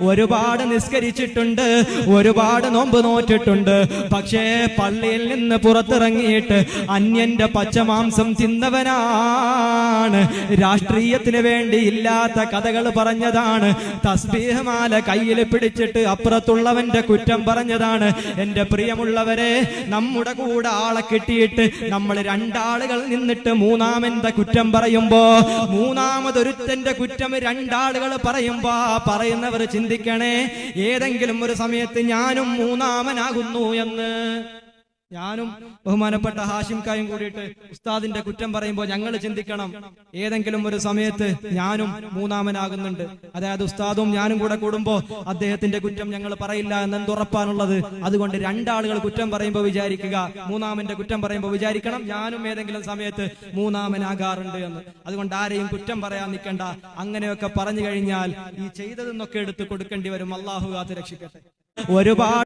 ഒരുപാട് നിസ്കരിച്ചിട്ടുണ്ട്, ഒരുപാട് നോമ്പ് നോറ്റിട്ടുണ്ട്. പക്ഷേ പള്ളിയിൽ നിന്ന് പുറത്തിറങ്ങിയിട്ട് അന്യന്റെ പച്ചമാംസം തിന്നവനാണ്. രാഷ്ട്രീയത്തിന് വേണ്ടി ഇല്ലാത്ത കഥകൾ പറഞ്ഞതാണ്. തസ്ബീഹ് മാല കയ്യിൽ പിടിച്ചിട്ട് അപ്പുറത്തുള്ളവന്റെ കുറ്റം പറഞ്ഞതാണ്. എന്റെ പ്രിയമുള്ളവരെ, നമ്മുടെ കൂടെ ആളെ കിട്ടിയിട്ട് നമ്മൾ രണ്ടാളുകൾ നിന്നിട്ട് മൂന്നാമന്റെ കുറ്റം പറയുമ്പോ, മൂന്നാമതൊരുത്തന്റെ കുറ്റം രണ്ടാളുകൾ പറയുമ്പോ പറയുന്നവർ ചിന്തിക്കണേ, ഏതെങ്കിലും ഒരു സമയത്ത് ഞാനും മൂന്നാമനാകുന്നു എന്ന്. ഞാനും ബഹുമാനപ്പെട്ട ഹാഷിം കായും കൂടിയിട്ട് ഉസ്താദിന്റെ കുറ്റം പറയുമ്പോൾ ഞങ്ങൾ ചിന്തിക്കണം, ഏതെങ്കിലും ഒരു സമയത്ത് ഞാനും മൂന്നാമനാകുന്നുണ്ട്. അതായത് ഉസ്താദും ഞാനും കൂടെ കൂടുമ്പോ അദ്ദേഹത്തിന്റെ കുറ്റം ഞങ്ങൾ പറയില്ല എന്നെന്തുറപ്പാണുള്ളത്? അതുകൊണ്ട് രണ്ടാളുകൾ കുറ്റം പറയുമ്പോൾ വിചാരിക്കുക, മൂന്നാമന്റെ കുറ്റം പറയുമ്പോൾ വിചാരിക്കണം ഞാനും ഏതെങ്കിലും സമയത്ത് മൂന്നാമനാകാറുണ്ട് എന്ന്. അതുകൊണ്ട് ആരെയും കുറ്റം പറയാൻ നിൽക്കണ്ട. അങ്ങനെയൊക്കെ പറഞ്ഞു കഴിഞ്ഞാൽ ഈ ചെയ്തതെന്നൊക്കെ എടുത്ത് കൊടുക്കേണ്ടി വരും. അള്ളാഹു കാത്ത് രക്ഷിക്കട്ടെ. ഒരുപാട്